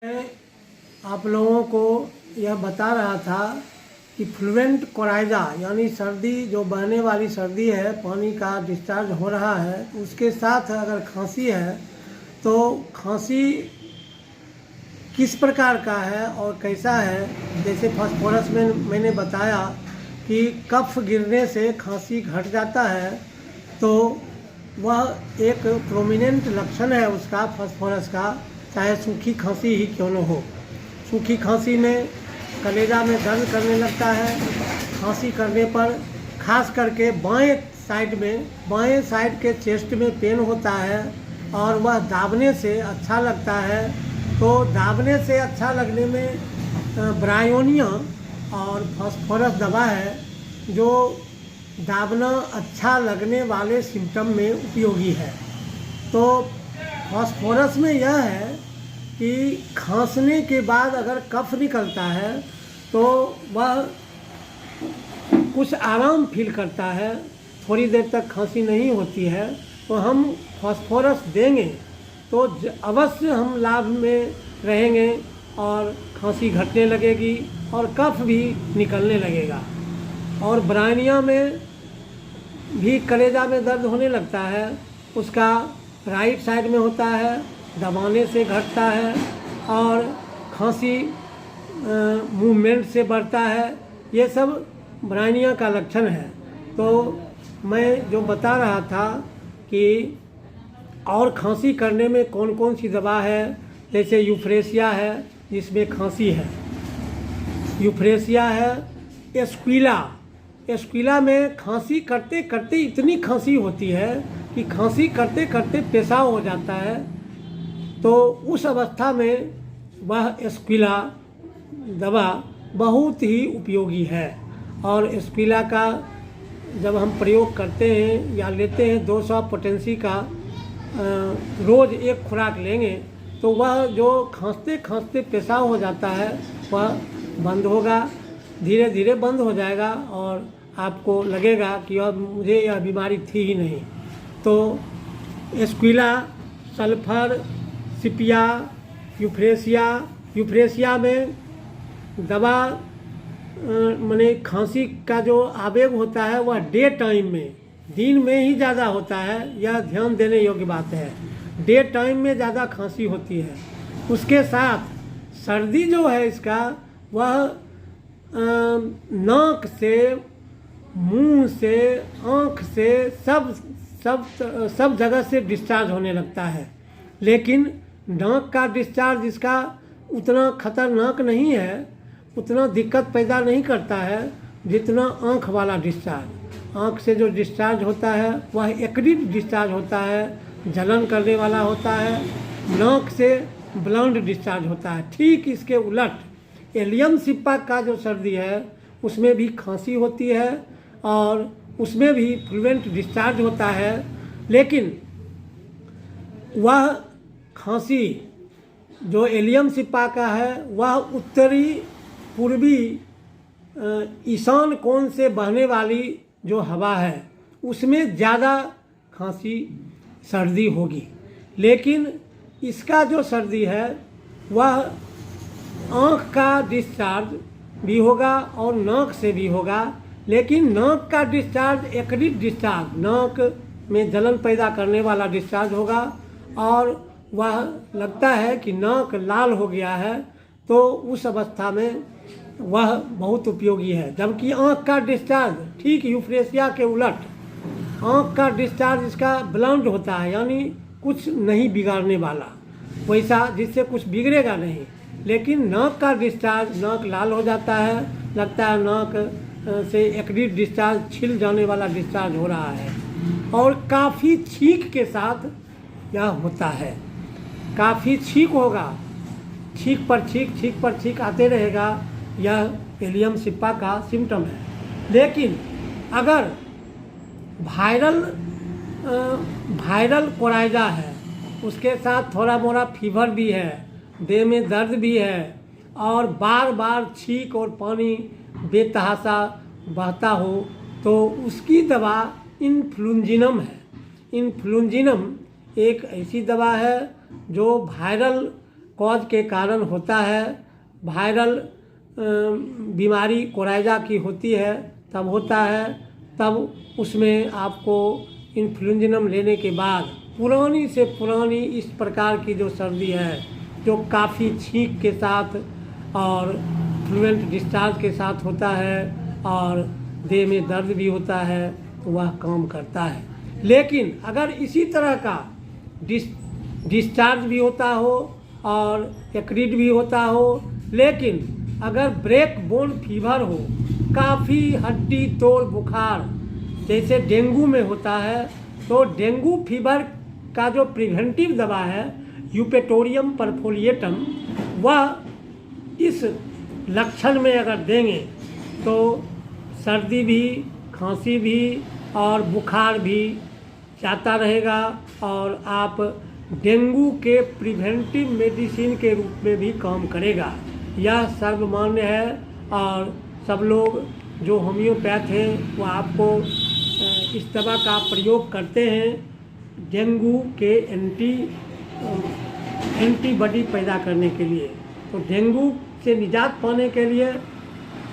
मैं आप लोगों को यह बता रहा था कि फ्लुएंट कोराइजा यानी सर्दी जो बहने वाली सर्दी है, पानी का डिस्चार्ज हो रहा है, उसके साथ अगर खांसी है तो खांसी किस प्रकार का है और कैसा है। जैसे फास्फोरस में मैंने बताया कि कफ गिरने से खांसी घट जाता है, तो वह एक प्रोमिनेंट लक्षण है उसका फास्फोरस का, चाहे सूखी खांसी ही क्यों न हो। सूखी खांसी में कलेजा में दर्द करने लगता है। खांसी करने पर खास करके बाएं साइड के चेस्ट में पेन होता है और वह दाबने से अच्छा लगता है। तो दाबने से अच्छा लगने में ब्रायोनिया और फास्फोरस दवा है जो दाबना अच्छा लगने वाले सिम्टम में उपयोगी है। तो फास्फोरस में यह है कि खांसने के बाद अगर कफ निकलता है तो वह कुछ आराम फील करता है, थोड़ी देर तक खांसी नहीं होती है। तो हम फास्फोरस देंगे तो अवश्य हम लाभ में रहेंगे और खांसी घटने लगेगी और कफ भी निकलने लगेगा। और ब्रायनिया में भी कलेजा में दर्द होने लगता है, उसका राइट साइड में होता है, दबाने से घटता है और खांसी मूवमेंट से बढ़ता है। ये सब ब्रायनिया का लक्षण है। तो मैं जो बता रहा था कि और खांसी करने में कौन कौन सी दवा है, जैसे यूफ्रेसिया है जिसमें खांसी है, यूफ्रेसिया है, एस्क्विला में खांसी करते करते इतनी खांसी होती है कि खांसी करते करते पेशाब हो जाता है। तो उस अवस्था में वह एस्क्विला दवा बहुत ही उपयोगी है। और एस्क्विला का जब हम प्रयोग करते हैं या लेते हैं 200 पोटेंसी का रोज़ एक खुराक लेंगे तो वह जो खांसते खांसते पेशाब हो जाता है वह बंद होगा, धीरे धीरे बंद हो जाएगा और आपको लगेगा कि अब मुझे यह बीमारी थी ही नहीं। तो एस्क्विला, सल्फर, सिपिया, यूफ्रेसिया में दवा माने खांसी का जो आवेग होता है वह डे टाइम में, दिन में ही ज़्यादा होता है। यह ध्यान देने योग्य बात है, डे टाइम में ज़्यादा खांसी होती है। उसके साथ सर्दी जो है इसका वह नाक से, मुंह से, आँख से सब जगह से डिस्चार्ज होने लगता है। लेकिन नाक का डिस्चार्ज इसका उतना खतरनाक नहीं है, उतना दिक्कत पैदा नहीं करता है जितना आँख वाला डिस्चार्ज। आँख से जो डिस्चार्ज होता है वह एक्रिड डिस्चार्ज होता है, जलन करने वाला होता है। नाक से ब्लड डिस्चार्ज होता है। ठीक इसके उलट एलियम सिप्पा का जो सर्दी है उसमें भी खांसी होती है और उसमें भी फ्लुएंट डिस्चार्ज होता है। लेकिन वह खांसी जो एलियम सिप्पा का है वह उत्तरी पूर्वी ईशान कोण से बहने वाली जो हवा है उसमें ज़्यादा खांसी सर्दी होगी। लेकिन इसका जो सर्दी है वह आँख का डिस्चार्ज भी होगा और नाक से भी होगा। लेकिन नाक का डिस्चार्ज एक्रिड डिस्चार्ज, नाक में जलन पैदा करने वाला डिस्चार्ज होगा और वह लगता है कि नाक लाल हो गया है, तो उस अवस्था में वह बहुत उपयोगी है। जबकि आँख का डिस्चार्ज ठीक यूफ्रेसिया के उलट, आँख का डिस्चार्ज इसका ब्लंट होता है, यानी कुछ नहीं बिगाड़ने वाला, वैसा जिससे कुछ बिगड़ेगा नहीं। लेकिन नाक का डिस्चार्ज, नाक लाल हो जाता है, लगता है नाक से एक्रिड डिस्चार्ज, छिल जाने वाला डिस्चार्ज हो रहा है और काफ़ी छींक के साथ यह होता है। काफ़ी छींक होगा, छींक पर छींक आते रहेगा। यह एलियम सिप्पा का सिम्टम है। लेकिन अगर वायरल कोराइजा है, उसके साथ थोड़ा मोड़ा फीवर भी है, देह में दर्द भी है और बार बार छींक और पानी बेतहाशा बहता हो, तो उसकी दवा इन्फ्लुएंजिनम है। इन्फ्लुएंजिनम एक ऐसी दवा है जो वायरल कॉज के कारण होता है, वायरल बीमारी कोराइजा की होती है तब होता है, तब उसमें आपको इन्फ्लुएंजनम लेने के बाद पुरानी से पुरानी इस प्रकार की जो सर्दी है, जो काफ़ी छींक के साथ और फ्लुएंट डिस्चार्ज के साथ होता है और देह में दर्द भी होता है, तो वह काम करता है। लेकिन अगर इसी तरह का डिस्चार्ज भी होता हो और एक्रीड भी होता हो, लेकिन अगर ब्रेक बोन फीवर हो, काफ़ी हड्डी तोड़ बुखार जैसे डेंगू में होता है, तो डेंगू फीवर का जो प्रिवेंटिव दवा है यूपेटोरियम परफोलिएटम, वह इस लक्षण में अगर देंगे तो सर्दी भी, खांसी भी और बुखार भी जाता रहेगा और आप डेंगू के प्रिवेंटिव मेडिसिन के रूप में भी काम करेगा। यह सर्वमान्य है और सब लोग जो होम्योपैथ हैं वो आपको इस दवा का प्रयोग करते हैं डेंगू के एंटीबॉडी पैदा करने के लिए। तो डेंगू से निजात पाने के लिए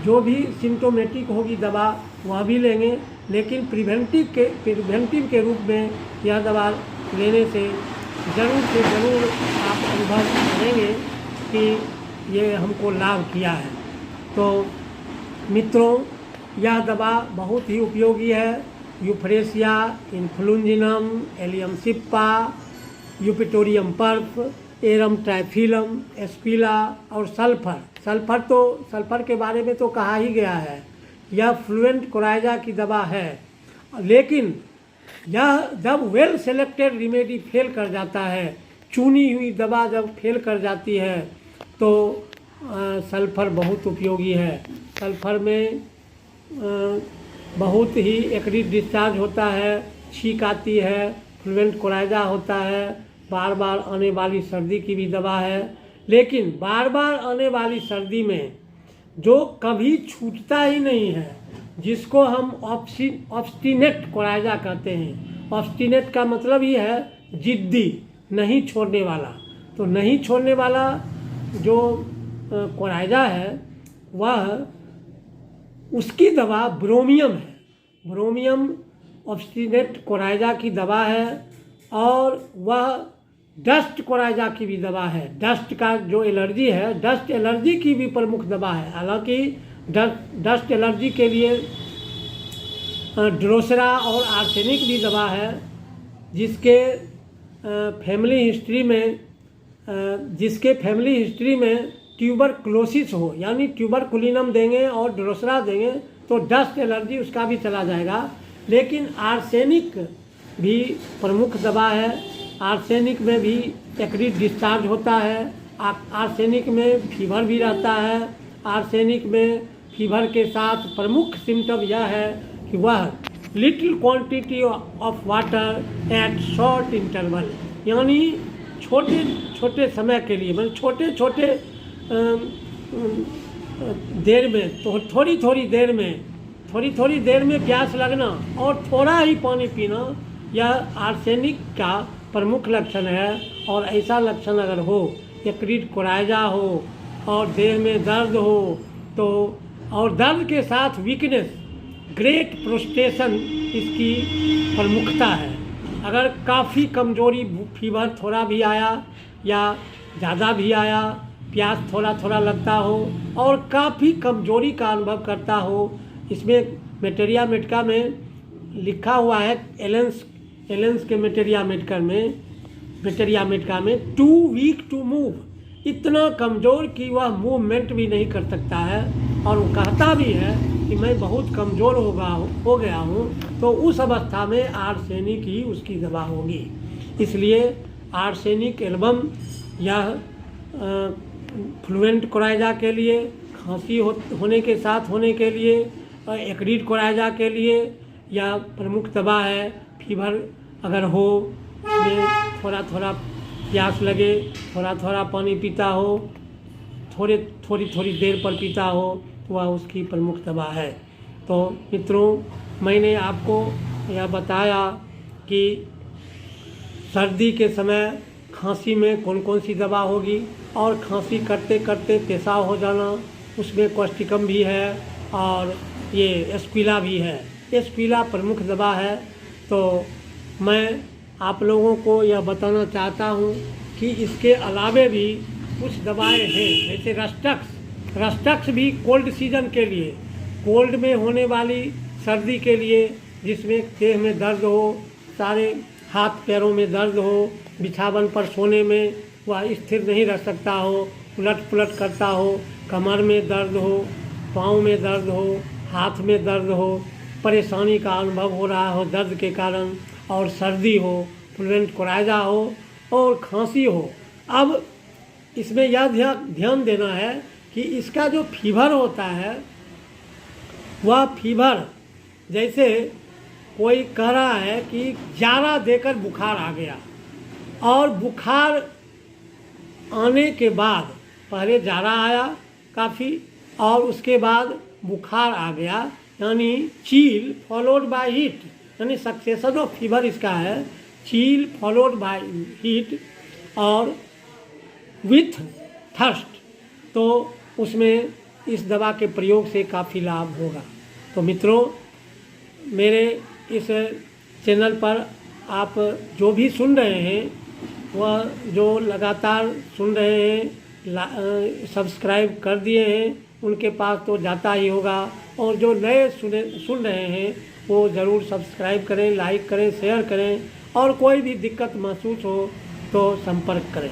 जो भी सिम्टोमेटिक होगी दवा वह भी लेंगे, लेकिन प्रिवेंटिव के रूप में यह दवा लेने से ज़रूर आप अनुभव करेंगे कि ये हमको लाभ किया है। तो मित्रों, यह दवा बहुत ही उपयोगी है। यूफ्रेसिया, इन्फ्लुएंजिनम, एलियम सिप्पा, यूपेटोरियम पर्फ, एरम ट्राइफिलम, एस्क्विला और सल्फर के बारे में तो कहा ही गया है। यह फ्लुएंट कोराइजा की दवा है, लेकिन यह जब वेल सेलेक्टेड रिमेडी फेल कर जाता है, चुनी हुई दवा जब फेल कर जाती है, तो सल्फर बहुत उपयोगी है। सल्फर में बहुत ही एक्रीड डिस्चार्ज होता है, छींक आती है, फ्लुएंट कोराइजा होता है, बार बार आने वाली सर्दी की भी दवा है। लेकिन बार बार आने वाली सर्दी में जो कभी छूटता ही नहीं है, जिसको हम ऑब्स्टिनेट कोराइजा कहते हैं। ऑब्स्टिनेट का मतलब ही है जिद्दी, नहीं छोड़ने वाला। तो नहीं छोड़ने वाला जो कोराइजा है वह उसकी दवा ब्रोमियम है। ब्रोमियम ऑब्स्टिनेट कोराइजा की दवा है और वह डस्ट कोराइजा की भी दवा है। डस्ट का जो एलर्जी है, डस्ट एलर्जी की भी प्रमुख दवा है। हालांकि डस्ट एलर्जी के लिए ड्रोसरा और आर्सेनिक भी दवा है, जिसके फैमिली हिस्ट्री में ट्यूबरक्लोसिस हो, यानी ट्यूबरकुलिनम देंगे और ड्रोसरा देंगे तो डस्ट एलर्जी उसका भी चला जाएगा। लेकिन आर्सेनिक भी प्रमुख दवा है। आर्सेनिक में भी एक्रीड डिस्चार्ज होता है। आर्सेनिक में फीवर भी रहता है। आर्सेनिक में फीवर के साथ प्रमुख सिम्टम यह है कि वह little quantity of water at short interval, यानी छोटे छोटे समय के लिए, मतलब छोटे छोटे देर में, तो थोड़ी थोड़ी देर में प्यास लगना और थोड़ा ही पानी पीना, यह आर्सेनिक का प्रमुख लक्षण है। और ऐसा लक्षण अगर हो, एक्रीड कोराइजा हो और देह में दर्द हो, तो और दर्द के साथ वीकनेस, ग्रेट प्रोस्टेशन इसकी प्रमुखता है। अगर काफ़ी कमजोरी, फीवर थोड़ा भी आया या ज़्यादा भी आया, प्यास थोड़ा थोड़ा लगता हो और काफ़ी कमजोरी का अनुभव करता हो, इसमें मेटेरिया मेडिका में लिखा हुआ है, एलेंस के मेटेरिया मेडिका में 2 वीक टू मूव, इतना कमज़ोर कि वह मूवमेंट भी नहीं कर सकता है। और वो कहता भी है कि मैं बहुत कमज़ोर हो गया हूँ, तो उस अवस्था में आर्सेनिक ही उसकी दवा होगी। इसलिए आर्सेनिक एल्बम यह फ्लुएंट कोराइजा के लिए, खांसी होने के साथ होने के लिए, एक्रीड कोराइजा के लिए यह प्रमुख दवा है। फीवर अगर हो, उसमें थोड़ा थोड़ा प्यास लगे, थोड़ा थोड़ा पानी पीता हो, थोड़ी देर पर पीता हो, वह उसकी प्रमुख दवा है। तो मित्रों, मैंने आपको यह बताया कि सर्दी के समय खांसी में कौन कौन सी दवा होगी, और खांसी करते करते पेशाब हो जाना, उसमें कॉस्टिकम भी है और ये एस्क्विला भी है। एस्क्विला प्रमुख दवा है। तो मैं आप लोगों को यह बताना चाहता हूँ कि इसके अलावे भी कुछ दवाएं हैं, जैसे रस्टक्स भी कोल्ड सीजन के लिए, कोल्ड में होने वाली सर्दी के लिए, जिसमें देह में दर्द हो, सारे हाथ पैरों में दर्द हो, बिछावन पर सोने में वह स्थिर नहीं रह सकता हो, उलट पुलट करता हो, कमर में दर्द हो, पाँव में दर्द हो, हाथ में दर्द हो, परेशानी का अनुभव हो रहा हो दर्द के कारण, और सर्दी हो, फ्लुएंट कोराइजा हो और खांसी हो। अब इसमें यह ध्यान देना है कि इसका जो फीवर होता है, वह फीवर जैसे कोई कह रहा है कि जारा देकर बुखार आ गया, और बुखार आने के बाद पहले जारा आया काफ़ी और उसके बाद बुखार आ गया, यानी चील फॉलोड बाय हीट, यानी सक्सेशन ऑफ फीवर इसका है, चील फॉलोड बाय हीट और विथ थर्स्ट। तो उसमें इस दवा के प्रयोग से काफ़ी लाभ होगा। तो मित्रों, मेरे इस चैनल पर आप जो भी सुन रहे हैं, वह जो लगातार सुन रहे हैं, सब्सक्राइब कर दिए हैं, उनके पास तो जाता ही होगा, और जो नए सुन रहे हैं वो ज़रूर सब्सक्राइब करें, लाइक करें, शेयर करें, और कोई भी दिक्कत महसूस हो तो संपर्क करें।